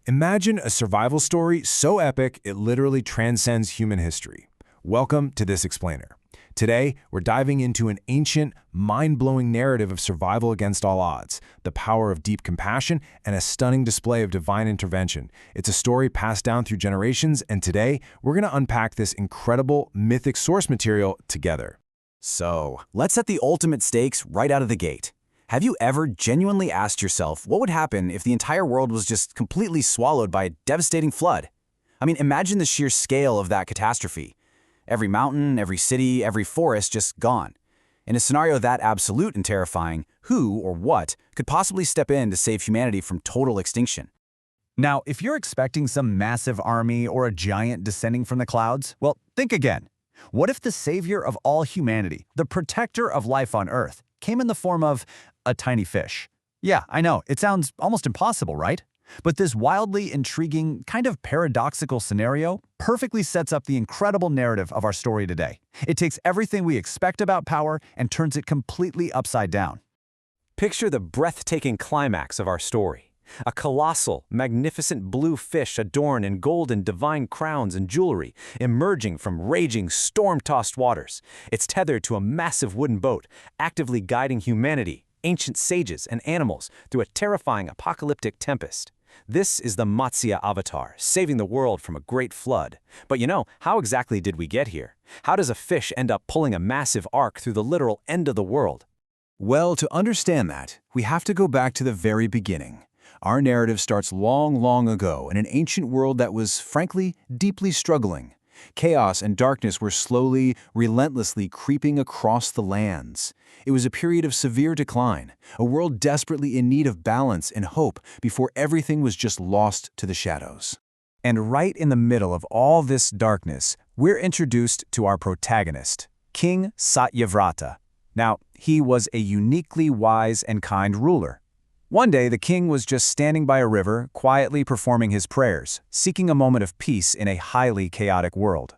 Imagine a survival story so epic it literally transcends human history. Welcome to This Explainer. Today, we're diving into an ancient, mind-blowing narrative of survival against all odds, the power of deep compassion, and a stunning display of divine intervention. It's a story passed down through generations, and today, we're going to unpack this incredible, mythic source material together. So, let's set the ultimate stakes right out of the gate. Have you ever genuinely asked yourself what would happen if the entire world was just completely swallowed by a devastating flood? I mean, imagine the sheer scale of that catastrophe. Every mountain, every city, every forest just gone. In a scenario that absolute and terrifying, who or what could possibly step in to save humanity from total extinction? Now, if you're expecting some massive army or a giant descending from the clouds, well, think again. What if the savior of all humanity, the protector of life on Earth, came in the form of a tiny fish? Yeah, I know, it sounds almost impossible, right? But this wildly intriguing, kind of paradoxical scenario perfectly sets up the incredible narrative of our story today. It takes everything we expect about power and turns it completely upside down. Picture the breathtaking climax of our story. A colossal, magnificent blue fish adorned in golden divine crowns and jewelry, emerging from raging, storm-tossed waters. It's tethered to a massive wooden boat, actively guiding humanity, ancient sages, and animals through a terrifying apocalyptic tempest. This is the Matsya Avatar, saving the world from a great flood. But how exactly did we get here? How does a fish end up pulling a massive ark through the literal end of the world? Well, to understand that, we have to go back to the very beginning. Our narrative starts long ago in an ancient world that was, frankly, deeply struggling. Chaos and darkness were slowly, relentlessly creeping across the lands. It was a period of severe decline, a world desperately in need of balance and hope before everything was just lost to the shadows. And right in the middle of all this darkness, we're introduced to our protagonist, King Satyavrata. Now, he was a uniquely wise and kind ruler. One day, the king was just standing by a river, quietly performing his prayers, seeking a moment of peace in a highly chaotic world.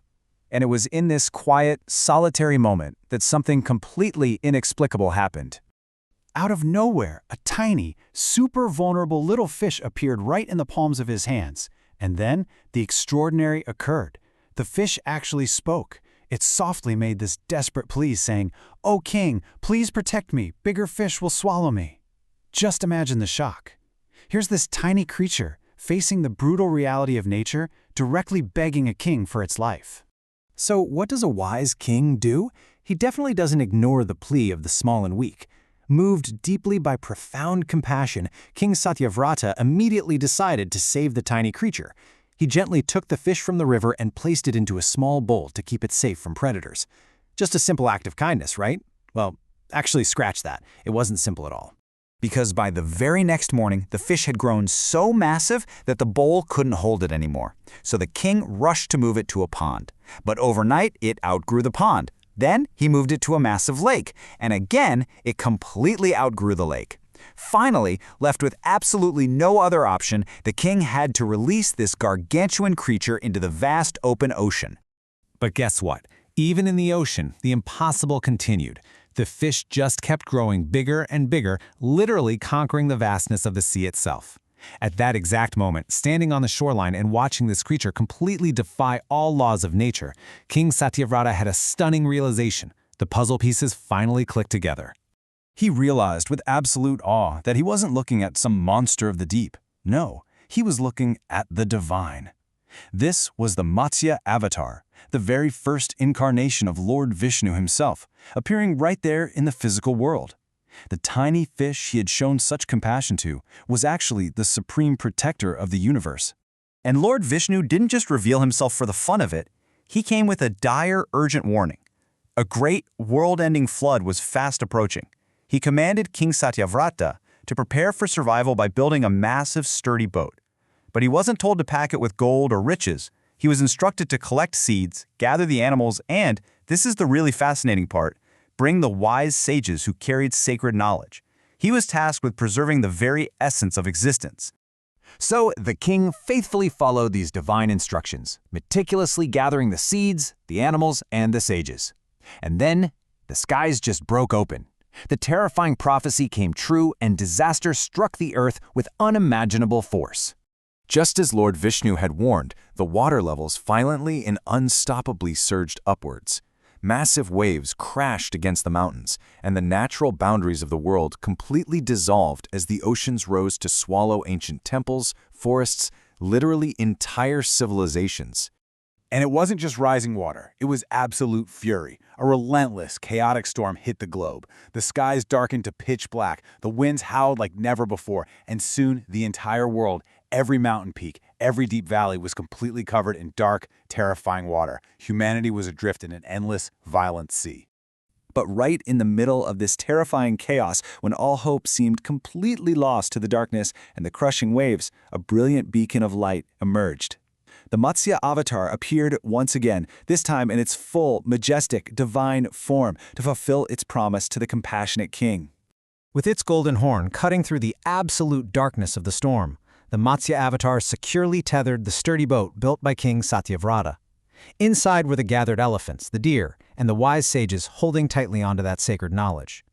And it was in this quiet, solitary moment that something completely inexplicable happened. Out of nowhere, a tiny, super vulnerable little fish appeared right in the palms of his hands. And then, the extraordinary occurred. The fish actually spoke. It softly made this desperate plea, saying, "O king, please protect me. Bigger fish will swallow me." Just imagine the shock. Here's this tiny creature, facing the brutal reality of nature, directly begging a king for its life. So what does a wise king do? He definitely doesn't ignore the plea of the small and weak. Moved deeply by profound compassion, King Satyavrata immediately decided to save the tiny creature. He gently took the fish from the river and placed it into a small bowl to keep it safe from predators. Just a simple act of kindness, right? Well, actually scratch that. It wasn't simple at all. Because by the very next morning, the fish had grown so massive that the bowl couldn't hold it anymore. So the king rushed to move it to a pond. But overnight, it outgrew the pond. Then he moved it to a massive lake, and again, it completely outgrew the lake. Finally, left with absolutely no other option, the king had to release this gargantuan creature into the vast open ocean. But guess what? Even in the ocean, the impossible continued. The fish just kept growing bigger and bigger, literally conquering the vastness of the sea itself. At that exact moment, standing on the shoreline and watching this creature completely defy all laws of nature, King Satyavrata had a stunning realization. The puzzle pieces finally clicked together. He realized with absolute awe that he wasn't looking at some monster of the deep. No, he was looking at the divine. This was the Matsya Avatar, the very first incarnation of Lord Vishnu himself, appearing right there in the physical world. The tiny fish he had shown such compassion to was actually the supreme protector of the universe. And Lord Vishnu didn't just reveal himself for the fun of it, he came with a dire, urgent warning. A great, world-ending flood was fast approaching. He commanded King Satyavrata to prepare for survival by building a massive, sturdy boat. But he wasn't told to pack it with gold or riches. He was instructed to collect seeds, gather the animals, and, this is the really fascinating part, bring the wise sages who carried sacred knowledge. He was tasked with preserving the very essence of existence. So the king faithfully followed these divine instructions, meticulously gathering the seeds, the animals, and the sages. And then, the skies just broke open. The terrifying prophecy came true and disaster struck the earth with unimaginable force. Just as Lord Vishnu had warned, the water levels violently and unstoppably surged upwards. Massive waves crashed against the mountains, and the natural boundaries of the world completely dissolved as the oceans rose to swallow ancient temples, forests, literally entire civilizations. And it wasn't just rising water, it was absolute fury. A relentless, chaotic storm hit the globe. The skies darkened to pitch black, the winds howled like never before, and soon the entire world, every mountain peak, every deep valley was completely covered in dark, terrifying water. Humanity was adrift in an endless, violent sea. But right in the middle of this terrifying chaos, when all hope seemed completely lost to the darkness and the crushing waves, a brilliant beacon of light emerged. The Matsya Avatar appeared once again, this time in its full, majestic, divine form, to fulfill its promise to the compassionate king. With its golden horn cutting through the absolute darkness of the storm, the Matsya Avatar securely tethered the sturdy boat built by King Satyavrata. Inside were the gathered elephants, the deer, and the wise sages holding tightly onto that sacred knowledge.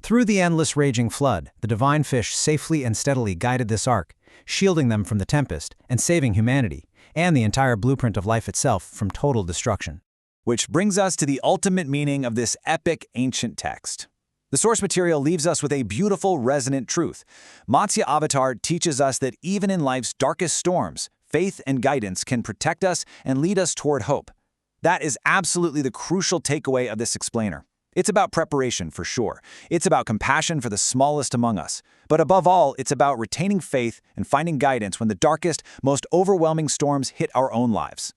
Through the endless raging flood, the divine fish safely and steadily guided this ark, shielding them from the tempest and saving humanity, and the entire blueprint of life itself from total destruction. Which brings us to the ultimate meaning of this epic ancient text. The source material leaves us with a beautiful, resonant truth. Matsya Avatar teaches us that even in life's darkest storms, faith and guidance can protect us and lead us toward hope. That is absolutely the crucial takeaway of this explainer. It's about preparation, for sure. It's about compassion for the smallest among us. But above all, it's about retaining faith and finding guidance when the darkest, most overwhelming storms hit our own lives.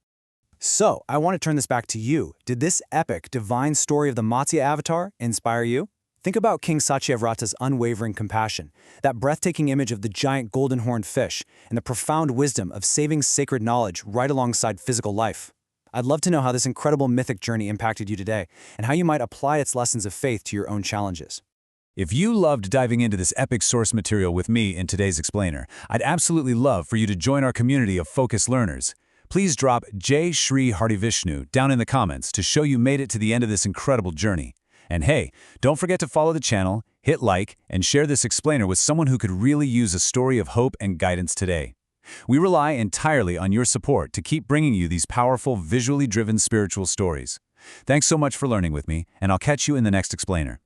So, I want to turn this back to you. Did this epic, divine story of the Matsya Avatar inspire you? Think about King Satyavrata's unwavering compassion, that breathtaking image of the giant golden-horned fish, and the profound wisdom of saving sacred knowledge right alongside physical life. I'd love to know how this incredible mythic journey impacted you today, and how you might apply its lessons of faith to your own challenges. If you loved diving into this epic source material with me in today's explainer, I'd absolutely love for you to join our community of focused learners. Please drop Jai Shri Hari Vishnu down in the comments to show you made it to the end of this incredible journey. And hey, don't forget to follow the channel, hit like, and share this explainer with someone who could really use a story of hope and guidance today. We rely entirely on your support to keep bringing you these powerful, visually driven spiritual stories. Thanks so much for learning with me, and I'll catch you in the next explainer.